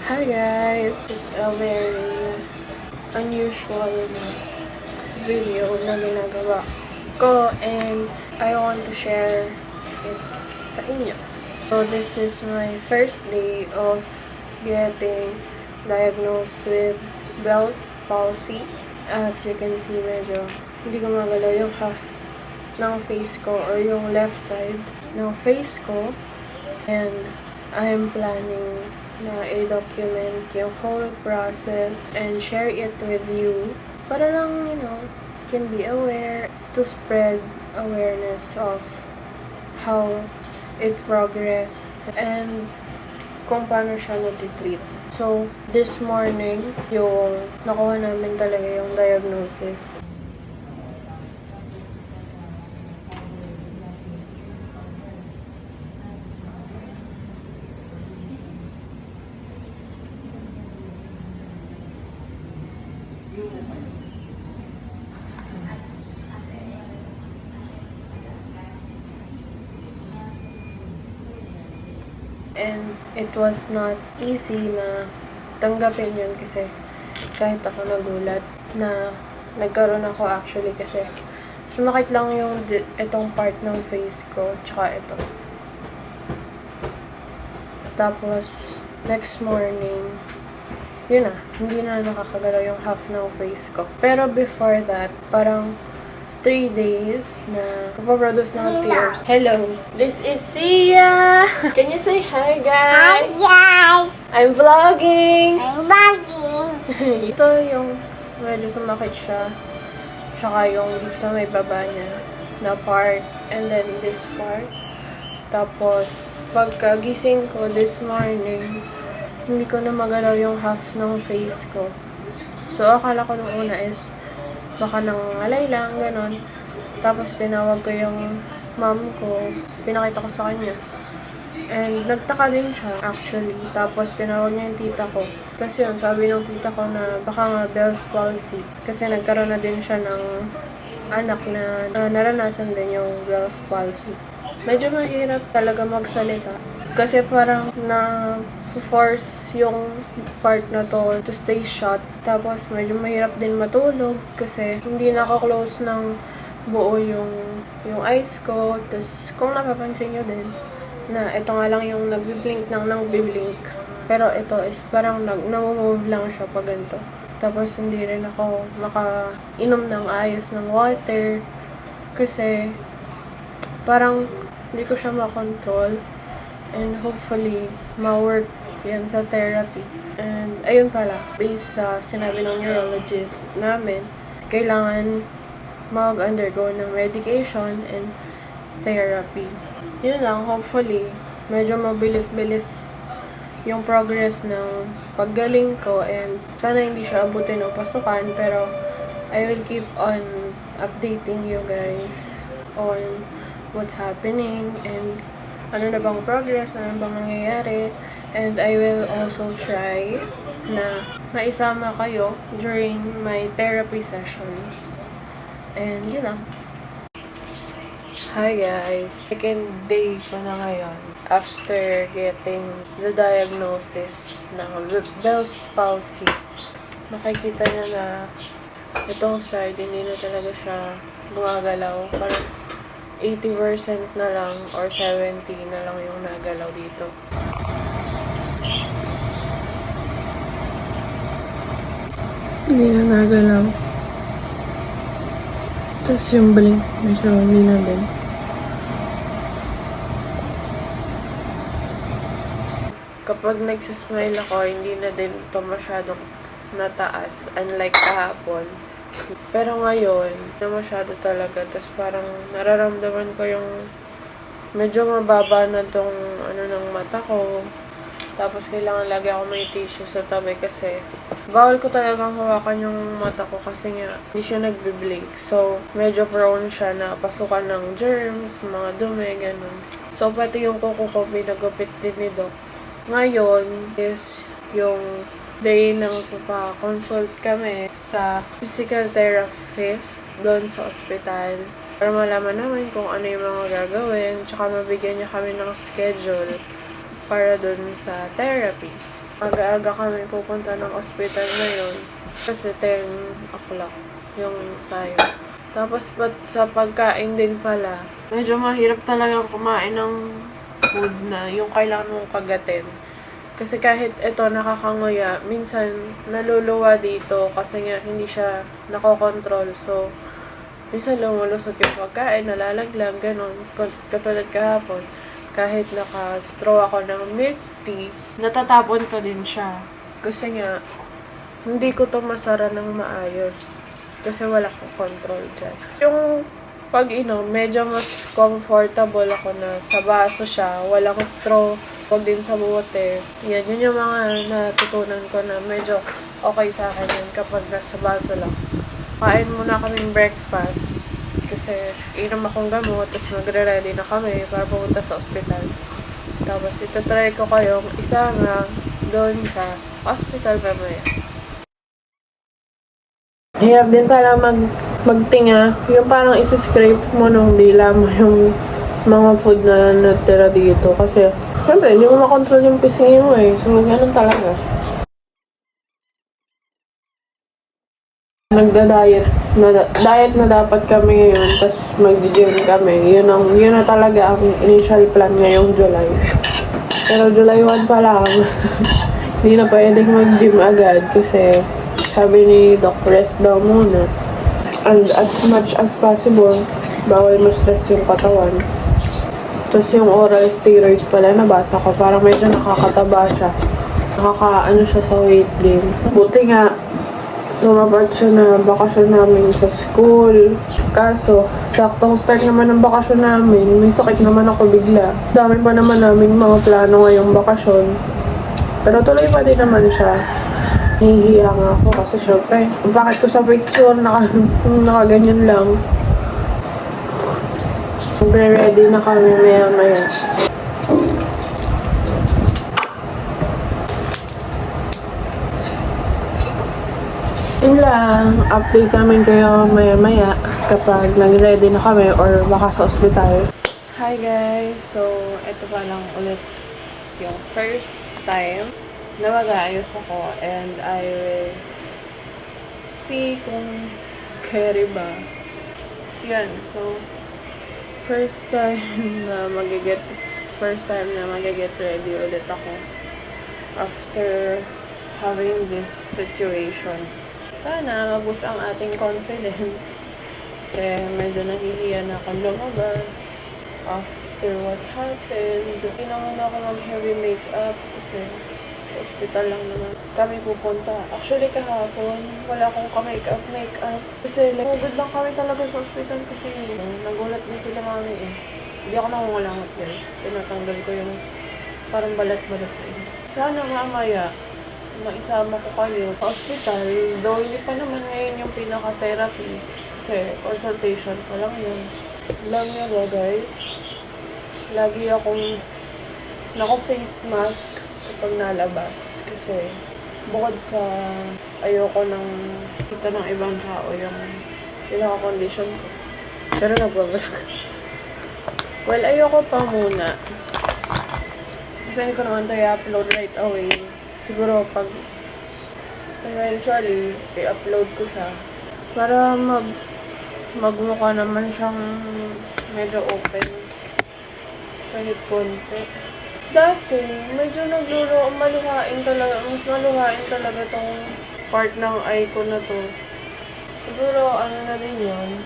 Hi guys! This is a very unusual video na ginagawa ko and I want to share it sa inyo. So this is my first day of getting diagnosed with Bell's palsy. As you can see, medyo hindi gumagalaw yung half ng face ko or yung left side ng face ko. And I'm planning na i-document yung whole process and share it with you para lang, you can be aware to spread awareness of how it progress and kung paano siya natitreat. So, this morning, yung nakuha namin talaga yung diagnosis. And it was not easy na tanggapin yun kasi kahit ako nagulat na nagkaroon ako actually kasi sumakit lang yung itong part ng face ko tsaka ito. Tapos next morning, yun na, hindi na nakakagalaw yung half ng face ko. Pero before that, parang 3 days na papaproduce ng tears. Hello! This is Sia! Can you say hi, guys? Hi guys! I'm vlogging! I'm vlogging! Ito yung medyo sumakit siya. Tsaka yung dito sa may baba niya na part. And then this part. Tapos, pagkagising ko this morning, hindi ko na magalaw yung half ng face ko. So, akala ko nung una is baka nangangalay lang, ganon. Tapos, tinawag ko yung mom ko. Pinakita ko sa kanya. And, nagtaka din siya, actually. Tapos, tinawag niya yung tita ko. Tapos yun, sabi ng tita ko na baka nga Bell's palsy. Kasi nagkaroon na din siya ng anak na naranasan din yung Bell's palsy. Medyo mahirap talaga magsalita. Kasi parang na-force yung part na to stay shut. Tapos medyo mahirap din matulog kasi hindi naka-close ng buo yung eyes ko. Tapos kung napapansin nyo din, na ito nga lang yung nagbiblink ng nagbiblink. Pero ito is parang nag-move lang siya pag ganito. Tapos hindi rin ako makainom ng ayos ng water. Kasi parang hindi ko siya makontrol. And hopefully, ma-work yan sa therapy. And ayun pala, based sa sinabi ng neurologist namin, kailangan mag-undergo ng medication and therapy. Yun lang, hopefully, medyo mabilis-bilis yung progress ng paggaling ko and sana hindi siya abutin ng pasukan, pero I will keep on updating you guys on what's happening and ano na bang progress, ano na bang nangyayari. And I will also try na maisama kayo during my therapy sessions. And yun lang. Hi guys! Second day ko na ngayon after getting the diagnosis ng Bell's palsy. Makikita niya na itong side, hindi na talaga siya gumagalaw. Parang 80% na lang or 70% na lang yung nagalaw dito. Hindi na nagalaw. Tapos yung blink, medyo hindi na din. Kapag nagsismile ako, hindi na din ito masyadong nataas. Unlike kahapon. Pero ngayon, na masyado talaga. Tapos parang nararamdaman ko yung medyo mababa na tong ng mata ko. Tapos kailangan lagi ako may tissue sa tabi kasi bawal ko talagang hawakan yung mata ko kasi nga hindi siya nagbe-blink. So, medyo prone siya na pasukan ng germs, mga dumi, ganun. So, pati yung kuko ko, pinagupit din ni Doc. Ngayon is yung day ng consult kami sa physical therapist doon sa ospital para malaman namin kung ano yung mga gagawin tsaka mabigyan niya kami ng schedule para doon sa therapy. Aga-aga kami pupunta ng ospital ngayon. Kasi 10 o'clock yung time. Tapos sa pagkain din pala, medyo mahirap talaga kumain ng food na yung kailangan mong kagatin. Kasi kahit ito nakakanguya, minsan naluluwa dito kasi nga hindi siya nakokontrol. So, minsan lumulusot yung pagkain, nalalaglag, ganun. Katulad kahapon, kahit naka-straw ako ng milk tea, natatapon ko din siya. Kasi nga, hindi ko to masara ng maayos. Kasi wala akong control dyan. Yung pag-inom, medyo mas comfortable ako na sa baso siya, walang straw, wag din sa bote. Yun yung mga natutunan ko na medyo okay sa akin yun kapag nasa baso lang. Kain muna kaming breakfast kasi inom akong gamot, tapos magre-ready na kami para pumunta sa ospital. Tapos itatry ko kayong isama doon sa ospital mamaya. Hirap din pala magtinga. Yung parang isi-scrape mo nung dila mo yung mga food na natira dito. Kasi, syempre, hindi mo makontrol yung pisngi mo eh. So, ganun talaga. Nagda-diet. Diet na dapat kami ngayon. Tapos mag-gym kami. Yun na talaga ang initial plan ngayong July. Pero July 1 pa lang. Hindi na pwedeng mag-gym agad. Kasi, sabi ni Doc, rest daw muna. And as much as possible, bawal ma-stress yung katawan. Tapos yung oral steroids pala, nabasa ko. Parang medyo nakakataba siya. Nakakaano siya sa weight gain. Buti nga, lumabas siya na bakasyon namin sa school. Kaso, saktong start naman ng bakasyon namin, may sakit naman ako bigla. Dami pa naman namin mga plano ngayong bakasyon. Pero tuloy pa din naman siya. Nahihiya nga ako kasi syempre, bakit ko sa picture nakaganyan lang. Magre-ready na kami maya-maya. Yun lang, update namin kayo maya-maya kapag nag-ready na kami or baka sa ospital. Hi guys! So, ito pa lang ulit yung first time na mag-aayos ako and I will see kung carry ba. Yan, so first time na mag-get ready ulit ako after having this situation. Sana maboost ang ating confidence kasi medyo nahihiya na akong lumabas after what happened. Hindi naman ako mag-heavy makeup kasi hospital lang naman kami pupunta. Actually, kahapon, wala akong ka-makeup. Kasi, nagugod lang kami talaga sa hospital kasi nagulat din sila mami eh. Hindi ako nangungulangot guys. Tinatanggal ko yung parang balat-balat sa inyo. Sana mamaya, maisama ko kayo sa hospital. Though, hindi pa naman ngayon yung pinaka-therapy. Kasi, consultation pa lang yun. Alam niyo ba guys? Lagi akong naka-face mask kapag nalabas kasi bukod sa ayoko nang kita ng ibang tao yung pinaka-condition ko. Pero nagbablog. Well, ayoko pa muna. Kasi hindi ko naman ito i-upload right away. Siguro pag eventually i-upload ko siya para magmukha naman siyang medyo open kahit konti. Dati, medyo maluhain talaga tong part ng eye ko na to. Siguro, ano na din yun,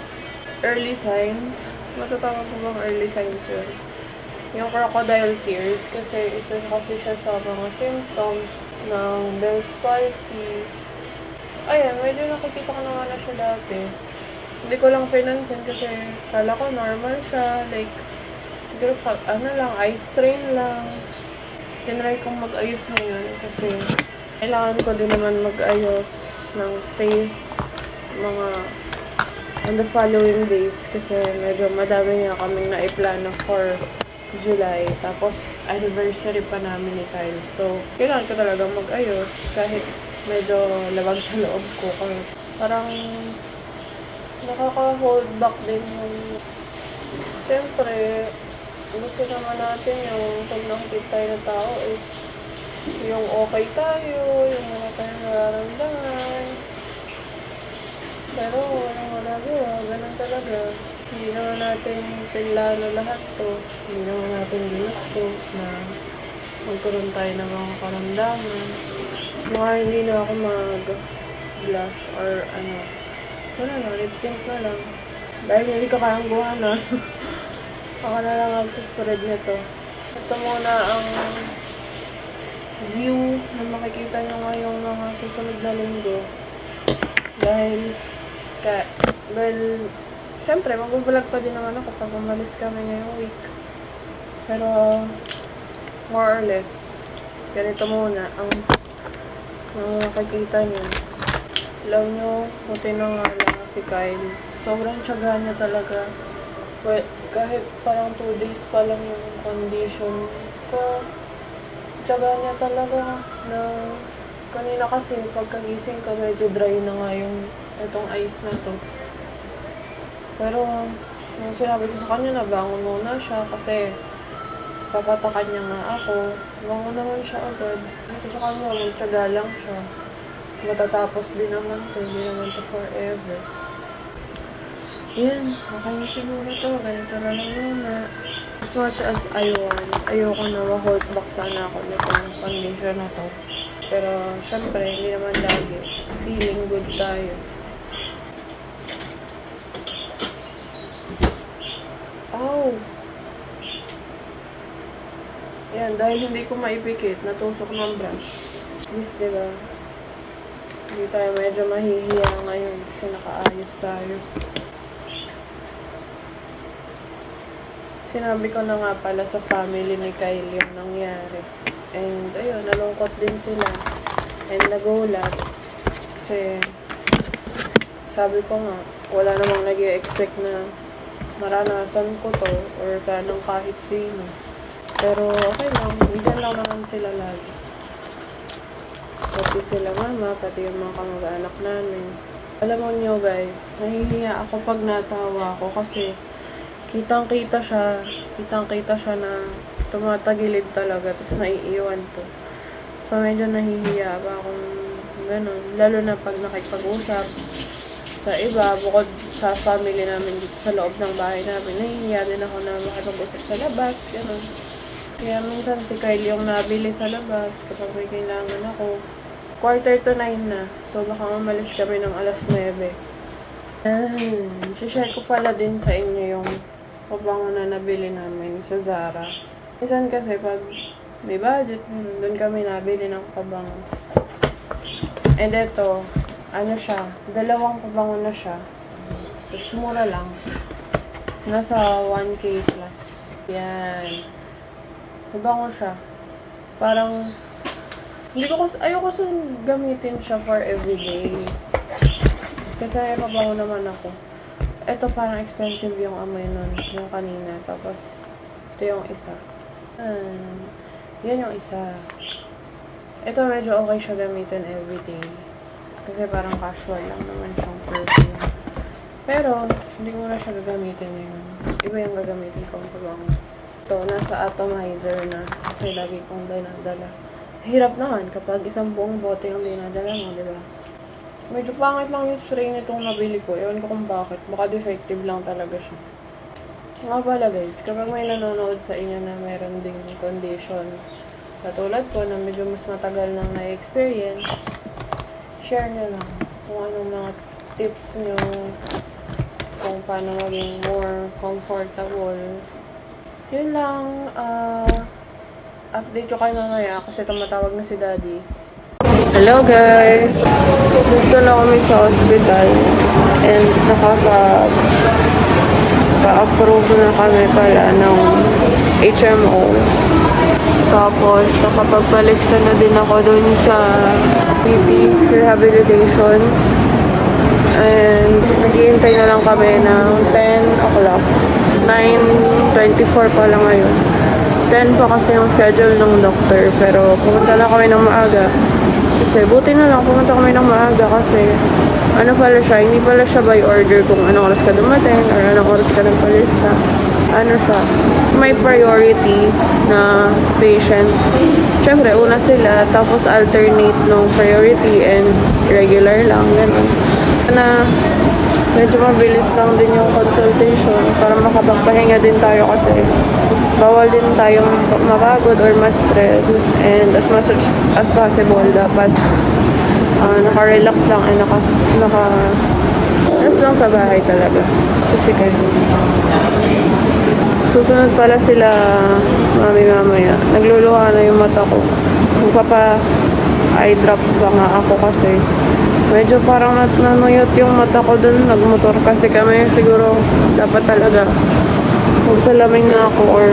early signs. Matatawag ko bang early signs yun? Yung crocodile tears, kasi isa kasi siya sa mga symptoms ng Bell's palsy. Ayan, medyo nakikita ko naman na siya dati. Hindi ko lang pinansin kasi kala ko normal siya, like, siguro pag eye strain lang. Tinry kong mag-ayos ngayon kasi kailangan ko din naman mag-ayos ng face mga on the following days kasi medyo madami nga kaming naiplano for July. Tapos anniversary pa namin ni Kyle. So, kailangan ko talaga mag-ayos kahit medyo labag sa loob ko. Parang nakaka-hold back din yung siyempre gusto naman natin yung pag nakikita tayo na tao is yung okay tayo, yung wala tayong nararamdaman. Pero walang magagawa, ganun talaga. Hindi naman natin pinlano lahat to. Hindi naman natin ginusto na magkaroon tayo ng mga karamdaman. Mga hindi na ako mag-blush or ano. Wala na, lip tint na lang. Dahil hindi ka kayang buhanan. Ako na lang mag-spread nito. Ito muna ang view na makikita nyo ngayong mga susunod na linggo. Dahil, syempre, mag-vlog pa din naman ako pag umalis kami ngayong week. Pero, more or less, ganito muna ang makikita nyo. Alam nyo, buti na nga lang si Kyle. Sobrang tiyaga niya talaga. Well, kahit parang 2 days pa lang yung condition ko, tiyaga niya talaga na kanina kasi pagkagising ko medyo dry na nga yung itong ice na to. Pero nung sinabi ko sa kanya na bangon muna siya kasi papatakan niya nga ako, bangon naman siya agad. Kasi sa kanya magtiyaga lang siya. Matatapos din naman to, hindi naman to forever. Yan, okay na siguro to. Ganito na lang muna. As much as I want, ayoko na ma-hold back sana ako nitong condition na to. Pero, syempre, hindi naman lagi. Feeling good tayo. Ow! Yan, dahil hindi ko maipikit, natusok ng brush. At least, diba? Hindi tayo medyo mahihiya ngayon kasi nakaayos tayo. Sinabi ko na nga pala sa family ni Kyle yung nangyari. And ayun, nalungkot din sila. And nagulat. Kasi sabi ko nga, wala namang nag-i-expect na maranasan ko to or ganong kahit sino. Pero okay lang, hindi lang naman sila lagi. Pati sila mama, pati yung mga kamag-anak namin. Alam mo nyo guys, nahihiya ako pag natawa ko kasi kitang-kita siya na tumatagilid talaga, tapos naiiwan to. So, medyo nahihiya ba akong ganun. Lalo na pag nakipag-usap sa iba, bukod sa family namin dito sa loob ng bahay namin, nahihiya din ako na makipag-usap sa labas, ganun. Kaya minsan si Kyle yung nabili sa labas kapag may kailangan ako. 8:45 na, so baka umalis kami ng 9:00. Share ko pala din sa inyo yung pabango na nabili namin sa Zara. Minsan kasi pag may budget, doon kami nabili ng pabango. And ito, ano siya, 2 pabango na siya. Tapos mura lang. Nasa 1K plus. Yan. Pabango siya. Parang, ayoko kasi gamitin siya for everyday. Kasi pabango naman ako. Ito parang expensive yung amoy nun, yung kanina. Tapos, ito yung isa. Yan yung isa. Ito medyo okay siya gamitin everyday. Kasi parang casual lang naman siyang perfume. Pero, hindi ko na siya gagamitin yung iba yung gagamitin kong pabango. Ito, nasa atomizer na. Kasi lagi kong dinadala. Hirap naman kapag isang buong bote yung dinadala mo, di ba? Medyo pangit lang yung spray nitong nabili ko. Ewan ko kung bakit. Baka defective lang talaga siya. Nga pala guys, kapag may nanonood sa inyo na mayroon ding condition katulad ko na medyo mas matagal nang na-experience, share nyo lang kung anong mga tips nyo kung paano maging more comfortable. Yun lang, update ko kayo mamaya kasi tumatawag na si Daddy. Hello guys! Dito na kami sa hospital and nakaka-approve na kami pala ng HMO. Tapos nakapagpalista na din ako dun sa PT rehabilitation. And naghihintay na lang kami ng 10 o'clock. 9:24 pa lang ngayon. 10 pa kasi yung schedule ng doctor. Pero pumunta lang kami ng maaga. Kasi buti na lang pumunta kami ng maaga kasi ano pala siya, hindi pala siya by order kung anong oras ka dumating or anong oras ka nagpalista. ano siya, may priority na patient. Siyempre, una sila, tapos alternate nung priority and regular lang, gano'n. Na medyo mabilis lang din yung consultation para makapagpahinga din tayo kasi bawal din tayong mapagod or ma-stress, and as much as possible dapat naka-relax lang and rest lang sa bahay talaga. Kasi susunod pala sila mami mamaya. Nagluluha na yung mata ko. Magpapa eye drops pa nga ako kasi medyo parang nanuyot yung mata ko dun. Nagmotor kasi kami. Siguro dapat talaga magsalamin na ako or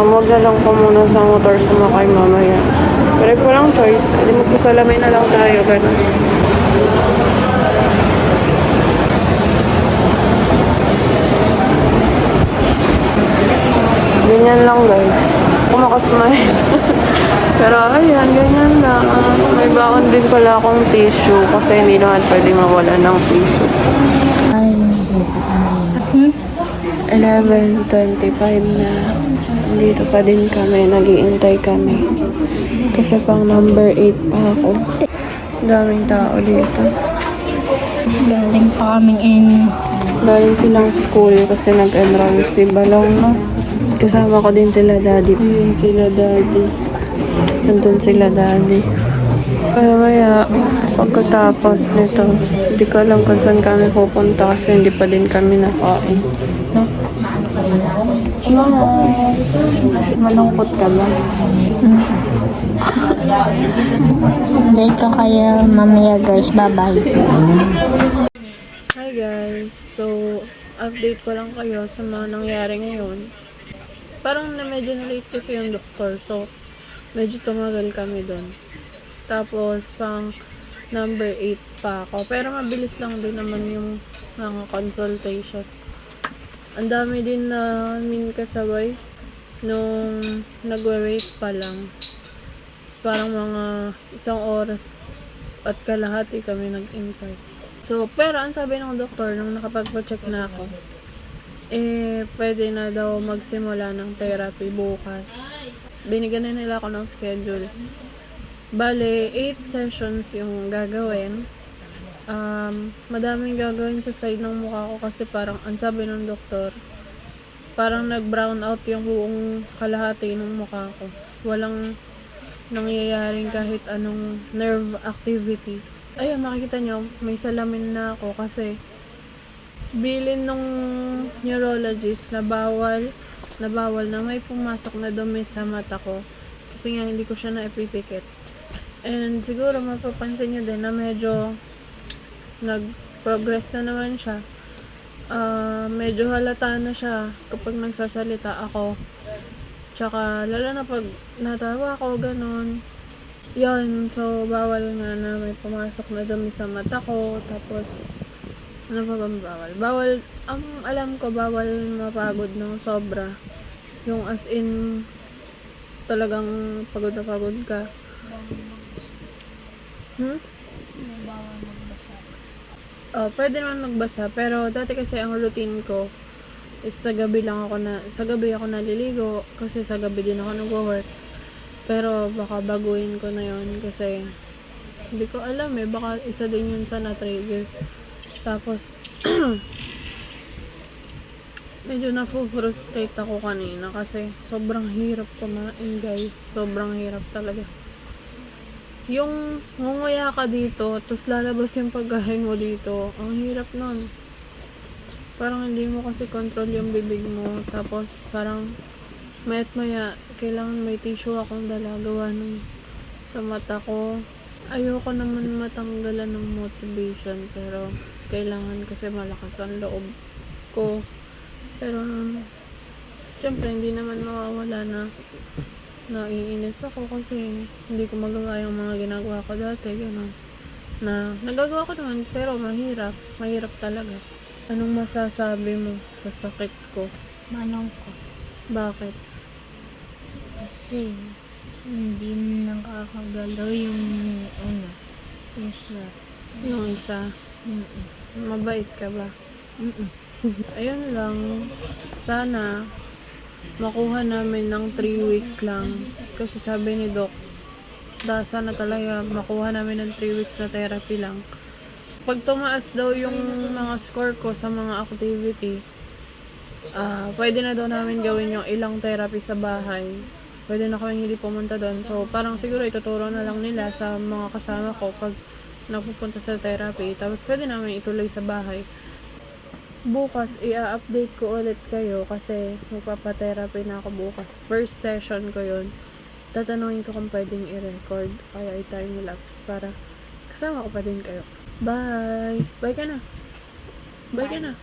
wag na lang po muna sa motor sumakay mamaya. Pero if walang choice, edi magsasalamin na lang tayo. Ganun. Ganyan lang guys. Kumakasmile. Pero ayan, ganyan lang. May bakon din pala akong tissue kasi hindi naman pwede mawala ng tissue. 11:25 na. Dito pa din kami. Nag-iintay kami. Kasi pang number 8 pa ako. Daming tao dito. Galing pa kaming in. Galing silang school kasi nag-enroll si Balong, no? Kasama ko din sila daddy. Ayun sila daddy. Nandun sila daddy. Kaya maya, pagkatapos nito, hindi ko alam kung saan kami pupunta kasi hindi pa din kami nakain. No? Malungkot ka ba? Dahil ka kaya mamaya guys. Bye-bye. Hi guys! So, update ko lang kayo sa mga nangyari ngayon. Parang medyo na-late kasi yung doktor. So, medyo tumagal kami doon. Tapos, pang number 8 pa ako. Pero mabilis lang din naman yung mga consultation. Ang dami din na kasabay nung nagwe-wait pa lang. Parang mga 1 oras at kalahati kami nag-intay. So, pero ang sabi ng doktor nung nakapagpa-check na ako, pwede na daw magsimula ng therapy bukas. Binigyan na nila ako ng schedule. Bale, 8 sessions yung gagawin. Madaming gagawin sa side ng mukha ko kasi parang, ang sabi ng doktor, parang nag-brown out yung buong kalahati ng mukha ko. Walang nangyayaring kahit anong nerve activity. Ayun, makikita nyo, may salamin na ako kasi bilin nung neurologist na bawal na may pumasok na dumi sa mata ko. Kasi nga, hindi ko siya naipipikit. And siguro mapapansin nyo din na medyo nag-progress na naman siya. Medyo halata na siya kapag nagsasalita ako. Tsaka lalo na pag natawa ako, ganun. Yun, so bawal nga na may pumasok na dumi sa mata ko. Tapos, ano pa bang bawal? Bawal, ang alam ko, bawal mapagod ng sobra. Yung as in, talagang pagod na pagod ka. Pwede naman magbasa, pero dati kasi ang routine ko is sa gabi ako naliligo kasi sa gabi din ako nagwo-work. Pero baka baguhin ko na yon kasi hindi ko alam baka isa din yun sa na-trigger. Tapos medyo na-frustrate ako kanina kasi sobrang hirap kumain guys. Sobrang hirap talaga. Yung ngunguya ka dito, tapos lalabas yung pagkain mo dito. Ang hirap nun. Parang hindi mo kasi control yung bibig mo. Tapos parang mayat maya, kailangan may tissue akong gawa ng sa mata ko. Ayoko naman matanggalan ng motivation, pero kailangan kasi malakas ang loob ko. Pero syempre hindi naman mawawala na naiinis ako kasi hindi ko magawa yung mga ginagawa ko dati, gano'n. Na nagagawa ko naman, pero mahirap talaga. Anong masasabi mo sa sakit ko? Manong ko. Bakit? Kasi hindi nakakagalaw yung isa. Yung isa, mabait ka ba? Ayun lang. Sana makuha namin ng 3 weeks lang. Kasi sabi ni Doc, sana talaga makuha namin ng 3 weeks na therapy lang. Pag tumaas daw yung mga score ko sa mga activity, pwede na daw namin gawin yung ilang therapy sa bahay. Pwede na kami hindi pumunta doon. So, parang siguro ituturo na lang nila sa mga kasama ko pag nagpupunta sa therapy. Tapos, pwede namin ituloy sa bahay. Bukas, i-update ko ulit kayo kasi magpapa-therapy na ako bukas. First session ko yun. Tatanungin ko kung pwedeng i-record. Kaya i-time-lapse para kasama ko pa din kayo. Bye! Bye ka na! Bye ka na!